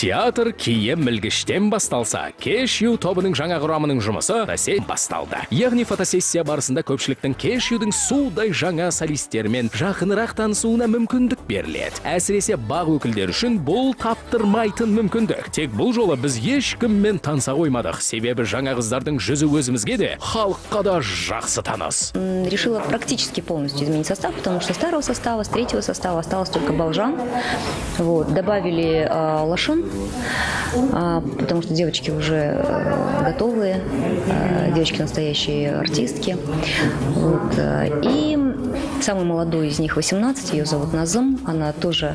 Театр кием мілгіштен басталса, кеш-ю тобының жаңа құрамының жұмысы фотосессия басталды. Яғни фотосессия барысында көпшіліктің кеш-юдің судай жаңа солистермен жақынырақ танысуына мүмкіндік беріледі. Әсіресе бақ өкілдері үшін бұл таптырмайтын мүмкіндік. Тек бұл жолы біз ешкіммен таныса қоймадық. Себебі жаңа қыздардың жүзі өзімізге де, халыққа да жақсы таныс. Решила практически полностью изменить состав, потому что старого состава, с третьего состава осталось только Балжан. Вот. Добавили Лашин, потому что девочки уже готовые, девочки настоящие артистки. Вот. И самый молодой из них 18, ее зовут Назым, она тоже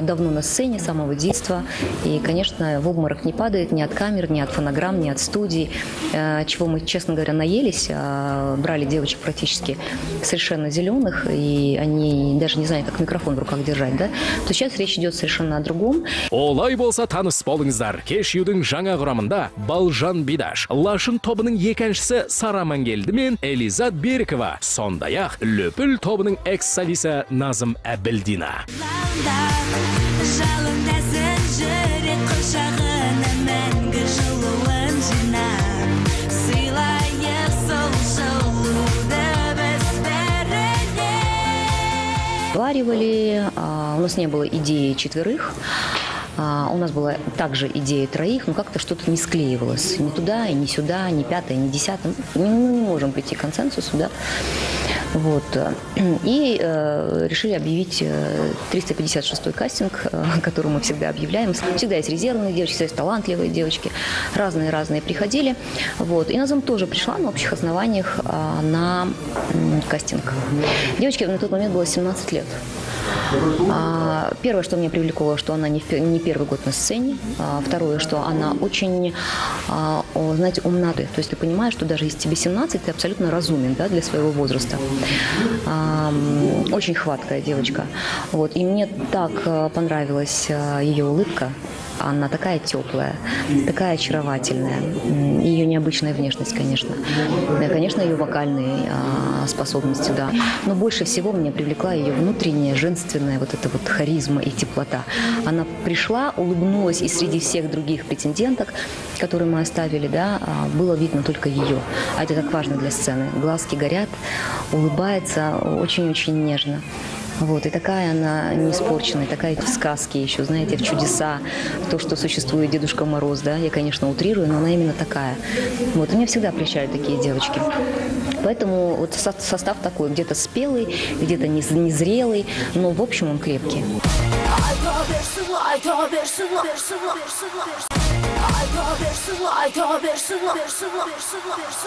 давно на сцене, с самого детства. И, конечно, в обморок не падает ни от камер, ни от фонограмм, ни от студий. Чего мы, честно говоря, наелись, брали девочек практически совершенно зеленых, и они даже не знают, как микрофон в руках держать, да? То сейчас речь идет совершенно о другом. Олай болса таныс болыңыздар. Кеш-юдің жаңа құрамында Балжан Бидаш, Лашын тобының екіншісі Сара Мангелді мен Элизат Берікова, сондай-ақ Löpül тобының экс-солисі Назым Әбілдина. У нас не было идеи четверых, у нас была также идея троих, но как-то что-то не склеивалось. Ни туда, и ни сюда, ни пятое, ни десятое. Мы не можем прийти к консенсусу, да. Вот. И решили объявить 356-й кастинг, который мы всегда объявляем. Всегда есть резервные девочки, всегда есть талантливые девочки. Разные приходили. Вот. И Назым тоже пришла на общих основаниях на кастинг. Девочке на тот момент было 17 лет. Первое, что меня привлекло, что она не первый год на сцене. Второе, что она очень, знаете, умна. То есть ты понимаешь, что даже если тебе 17, ты абсолютно разумен, да, для своего возраста. Очень хваткая девочка. Вот. И мне так понравилась ее улыбка. Она такая теплая, такая очаровательная. Ее необычная внешность, конечно. Да, конечно, ее вокальные способности, да. Но больше всего меня привлекла ее внутренняя, женственная вот эта вот харизма и теплота. Она пришла, улыбнулась, и среди всех других претенденток, которые мы оставили, да, было видно только ее. А это так важно для сцены. Глазки горят, улыбается очень-очень нежно. Вот, и такая она не испорченная, такая в сказке еще, знаете, в чудеса, то, что существует Дедушка Мороз, да, я, конечно, утрирую, но она именно такая. Вот, и меня всегда прельщают такие девочки. Поэтому вот состав такой, где-то спелый, где-то незрелый, но в общем он крепкий.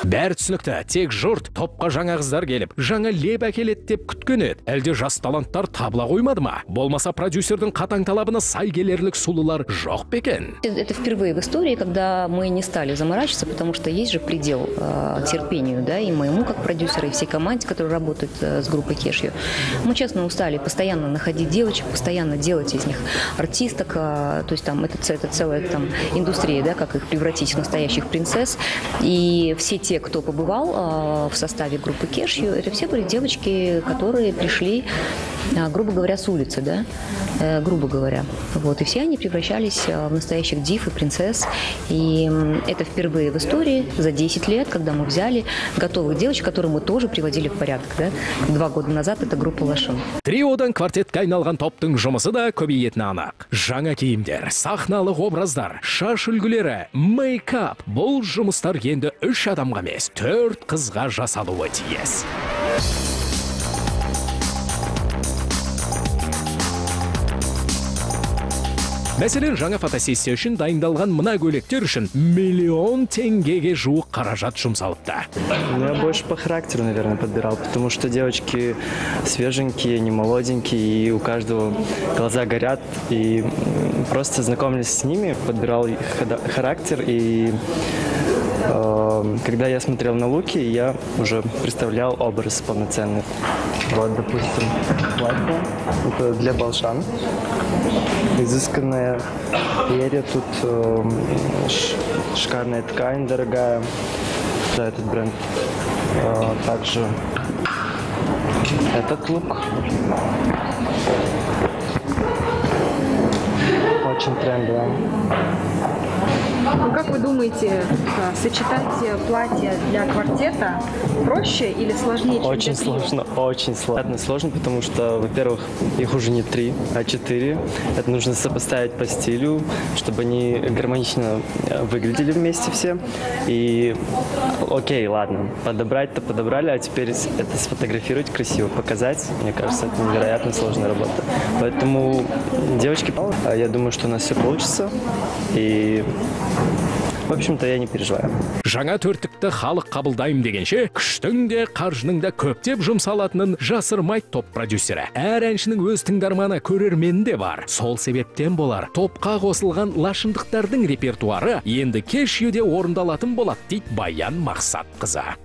Бәрі түсінікті, тек жұрт топқа жаңа қыздар келіп, жаңа леп әкеледі деп күткен еді. Әлде жас таланттар табыла қоймады ма? Болмаса продюсердің қатаң талабына сай келерлік сулылар жоқ па екен? Это впервые в истории, когда мы не стали заморачиваться, потому что есть же предел терпению, да, и моему как продюсеру, и всей команде, которая работает с группой Кешью. Мы честно устали постоянно находить девочек, постоянно делать из них артисток, то есть там это целая там индустрия, да, как их превратить в настоящих принцесс. И все те, кто побывал в составе группы Кешью, это все были девочки, которые пришли, грубо говоря, с улицы, да, грубо говоря. Вот, и все они превращались в настоящих див и принцесс. И это впервые в истории за 10 лет, когда мы взяли готовых девочек, которые мы тоже приводили в порядок, да. 2 года назад это группа Лашын. Триодан квартетке айналған топтың жұмысы да көбейетіні анық. Жаңа киімдер, сахналық образдар, шаш үлгілері, мейкап. Бұл жұмыстар енді 3 адамға емес, 4 қызға жасалуы тиіс. Мәселен, жаңа фотосессия үшін дайындалған мына көйлектер үшін миллион теңгеге жуық қаражат жұмсалыпты. Я больше по характеру, наверное, подбирал, потому что девочки свеженькие, не молоденькие, и у каждого глаза горят. И просто знакомились с ними, подбирал их характер. И когда я смотрел на луки, я уже представлял образ полноценный. Вот, допустим, платье. Это для Балжан. изысканная перья, тут шикарная ткань дорогая. Да, этот бренд. Также этот лук. Очень трендовый. Ну, как вы думаете, сочетать платье для квартета проще или сложнее, чем Очень для трио? сложно, очень сложно. Сложно, потому что, во-первых, их уже не 3, а 4. Это нужно сопоставить по стилю, чтобы они гармонично выглядели вместе все. И окей, ладно, подобрать-то подобрали, а теперь это сфотографировать красиво, показать, мне кажется, это невероятно сложная работа. Поэтому, девочки, я думаю, что у нас все получится. И в общем-то, я не переживаю. Жаңа төрттікті халық қабылдайым дегенше, күштің де қаржының да көптеп жұмсалатынын жасырмайды топ продюсері. Әр әншінің өз тыңдарманы көрермені де бар. Сол себептен болар. Топқа қосылған лашындықтардың репертуары енді кешьюде орындалатын болады дейді Баян Мақсатқызы.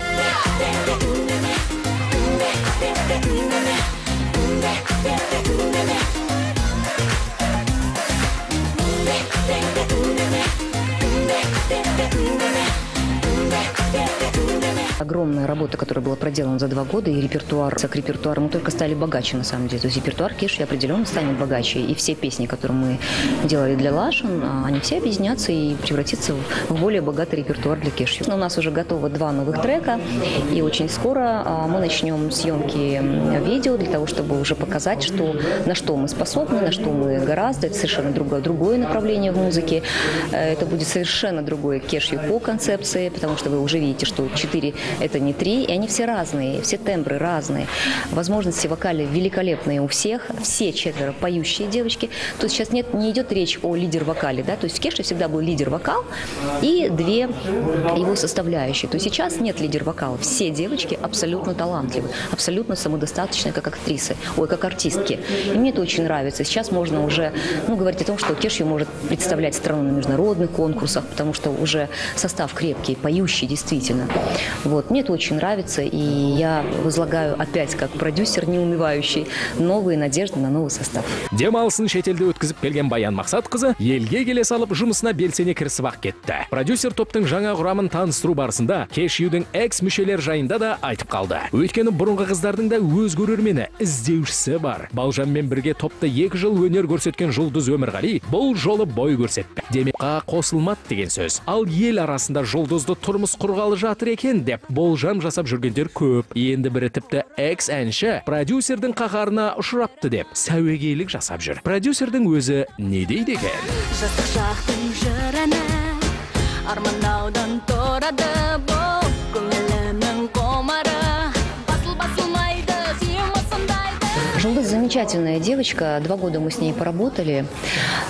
Огромная работа, которая была проделана за 2 года, и репертуар, к репертуару мы только стали богаче, на самом деле. То есть репертуар Кешью определенно станет богаче. И все песни, которые мы делали для Лашин, они все объединятся и превратятся в более богатый репертуар для Кешью. У нас уже готово 2 новых трека, и очень скоро мы начнем съемки видео для того, чтобы уже показать, на что мы способны, на что мы гораздо. Это совершенно другое направление в музыке. Это будет совершенно другое Кешью по концепции, потому что вы уже видите, что 4 это не 3, и они все разные, все тембры разные. Возможности вокали великолепные у всех, все 4 поющие девочки. То есть сейчас не идет речь о лидер-вокале, да, то есть в Кешью всегда был лидер-вокал и 2 его составляющие. То есть сейчас нет лидер-вокала, все девочки абсолютно талантливы, абсолютно самодостаточные как актрисы, как артистки. И мне это очень нравится. Сейчас можно уже говорить о том, что Кешью может представлять страну на международных конкурсах, потому что уже состав крепкий, поющий действительно. Вот. Мне это очень нравится, и я возлагаю опять, как продюсер неунывающий, новые надежды на новый состав. Демалысын шетелде өткізіп келген Баян Мақсатқызы елге келе салып жұмысына белсене кірісіп-ақ кетті. Продюсер топтың жаңа құрамын таныстыру барысында Кешьюдің экс-мүшелер жайында да айтып қалды. Өйткені бұрынғы қыздардың да өз көрермені, іздеушісі бар. Балжанмен бірге топта 2 жыл өнер көрсеткен Жұлдыз Өмірғали бұл жолы бой көрсетті. Демекқа қосылмады деген сөз. Ал ел арасында Жұлдызды тұрмыс құрғалы жатыр екен деп болжам жасап жүргендер көп. Енді бірі тіпті экс-әнші продюсердің қаһарына ұшырапты деп сәуегейлік жасап жүр. Продюсердің өзі не дейді екен? Жастық шақтың жыраны армандаудан тұрады бұл көңілімнің қомары басылмайды сүймасындайды. Жұлдыз замечательная девочка, 2 года мы с ней поработали,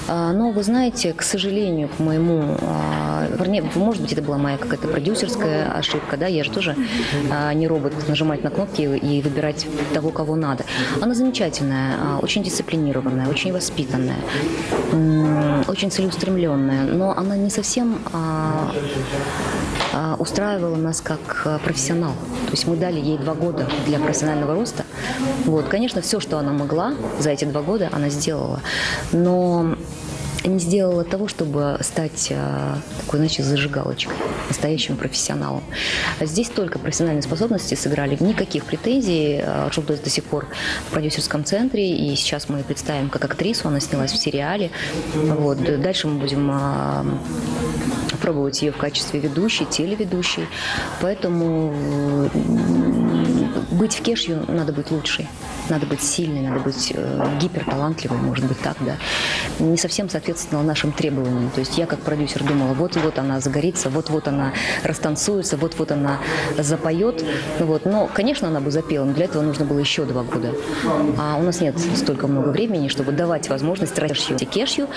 но вы знаете, к сожалению, к моему, вернее, может быть, это была моя какая-то продюсерская ошибка, да, я же тоже не робот нажимать на кнопки и выбирать того, кого надо. Она замечательная, очень дисциплинированная, очень воспитанная, очень целеустремленная, но она не совсем устраивала нас как профессионал. То есть мы дали ей 2 года для профессионального роста. Вот, конечно, все, что она могла за эти 2 года, она сделала. Но не сделала того, чтобы стать такой, значит, зажигалочкой, настоящим профессионалом. Здесь только профессиональные способности сыграли, никаких претензий. Жұлдыз до сих пор в продюсерском центре, и сейчас мы ее представим как актрису, она снялась в сериале. Вот. Дальше мы будем пробовать ее в качестве ведущей, телеведущей. Поэтому быть в Кешью надо быть лучшей, надо быть сильной, надо быть гиперталантливой, может быть так, да. Не совсем соответствовала нашим требованиям. То есть я как продюсер думала, вот-вот она загорится, вот-вот она растанцуется, вот-вот она запоет. Вот. Но, конечно, она бы запела, но для этого нужно было еще 2 года. А у нас нет столько много времени, чтобы давать возможность тратить Кешью.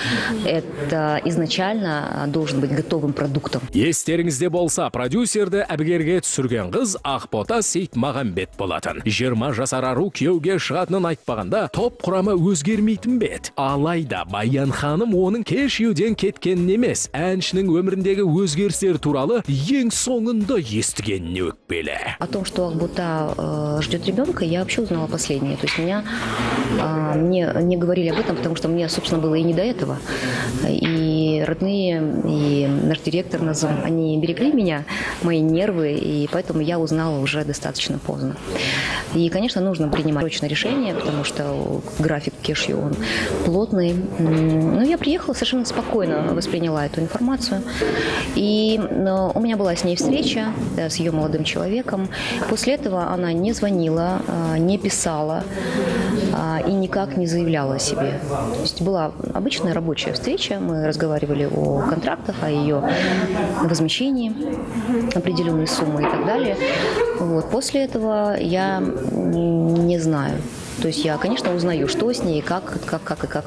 Это изначально должен быть готовым продуктом. Естеріңізде болса, продюсерді әбігерге түсірген қыз Ақбота Сейтмағамбет болатын. 20 жасар ару күйеуге шығатынын айтпағанда, топ құрамы өзгермейтін бет. Алайда Баян ханым оның кешьюден кеткенін емес, әншінің өміріндегі өзгерістер туралы ең соңында естігеніне өкпелі. О том, что Акбута ждет ребенка, я вообще узнала последнее. То есть мне не говорили об этом, потому что мне, собственно, было и не до этого. И родные, и наш директор Назым, они берегли меня, мои нервы, и поэтому я узнала уже достаточно поздно. И, конечно, нужно принимать точное решение, потому что график кешью, он плотный. Но я приехала совершенно спокойно, восприняла эту информацию. И у меня была с ней встреча, с ее молодым человеком. После этого она не звонила, не писала и никак не заявляла о себе. То есть была обычная рабочая встреча, мы разговаривали о контрактах, о ее возмещении определенной суммы и так далее. Вот. После этого я не знаю. То есть я, конечно, узнаю, что с ней, как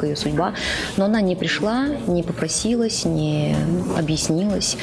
ее судьба, но она не пришла, не попросилась, не объяснилась.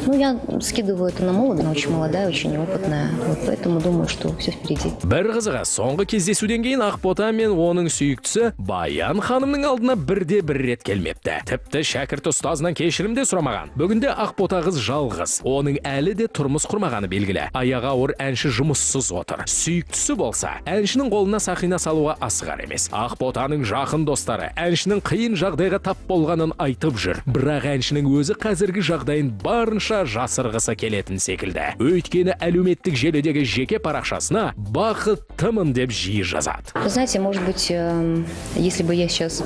Ну, я скидываю это на молодую, она очень молодая, очень неопытная, вот поэтому думаю, что все впереди. Бір қызығы, соңғы кездесуден кейін Ақбота мен оның сүйіктісі Баян ханымның алдына бірде-бір рет келмепті. Тіпті шәкірті ұстазынан кешірім де сұрамаған. Бүгінде Ақбота қыз жалғыз, оның әлі де тұрмыс құрмағаны белгілі. Аяғы ауыр әнші жұмыссыз отыр. Сүйіктісі болса, әншінің қолына сақина салуға асығар емес. Ақботаның жақын достары әншінің қиын жағдайға тап болғанын айтып жүр. Бірақ әншінің өзі қазіргі жағдайын барынша жасырғысы келетін секілді. Өйткені әлеуметтік желідегі жеке парақшасына бақыттымын деп жиі жазады. Вы знаете, может быть, если бы я сейчас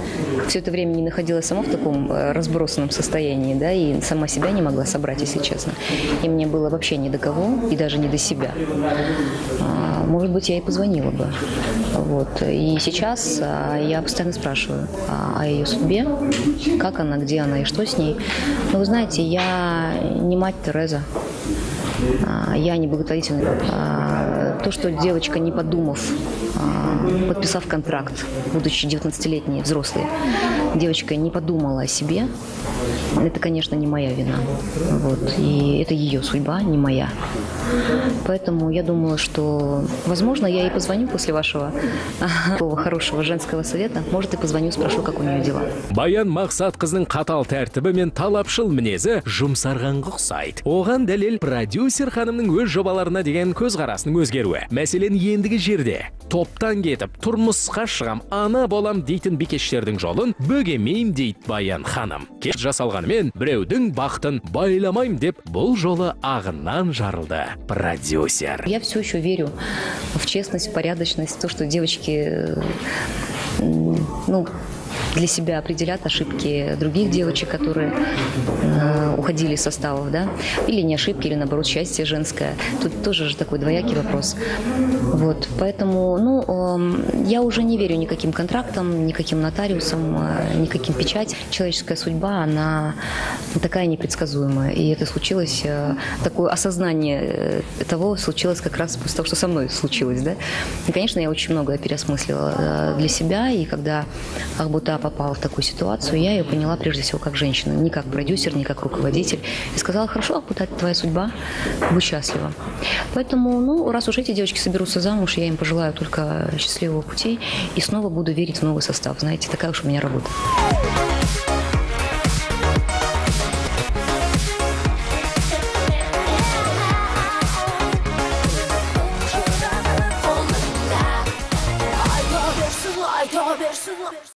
все это время не находилась сама в таком разбросанном состоянии, да, и сама себя не могла собрать, если честно, и мне было вообще ни до кого, и даже не до себя, может быть, я и позвонила бы. Вот. И сейчас я постоянно спрашиваю о ее судьбе, как она, где она и что с ней. Но вы знаете, я не мать Тереза, я не благотворительный. То, что девочка, не подумав, подписав контракт, будучи 19-летней взрослой, девочка не подумала о себе, это, конечно, не моя вина. Вот. И это ее судьба, не моя. Поэтому я думаю, что, возможно, я ей позвоню после вашего хорошего женского совета. Может, и позвоню, спрошу, как у нее дела. Баян мақсат қызның қатал тәртібі мен талапшыл мінезі жұмсарғанға ұқсайды. Оған дәлел продюсер ханымның өз жобаларына деген көзқарасының өзгеруі. Мәселен, ендігі жерде топтан кетіп, тұрмысқа шығам, ана болам дейтін бикештердің жолын бөгемейм дейді Баян ханым. Кеш жасалғанымен біреудің бақытын байламайм деп бұл жолы ағынан жарылды продюсер. Я все еще верю в честность, в порядочность, в то, что девочки, для себя определят ошибки других девочек, которые уходили из составов, да, или не ошибки, или наоборот счастье женское. Тут тоже же такой двоякий вопрос. Вот, поэтому, я уже не верю никаким контрактам, никаким нотариусам, никаким печатям. Человеческая судьба, она такая непредсказуемая, и это случилось, такое осознание того случилось как раз после того, что со мной случилось, да. И, конечно, я очень многое переосмыслила для себя, и когда Акбута попала в такую ситуацию, я ее поняла прежде всего как женщина, не как продюсер, не как руководитель. И сказала: хорошо, Акбута, это твоя судьба, будь счастлива. Поэтому, раз уж эти девочки соберутся замуж, я им пожелаю только счастливого пути и снова буду верить в новый состав. Знаете, такая уж у меня работа.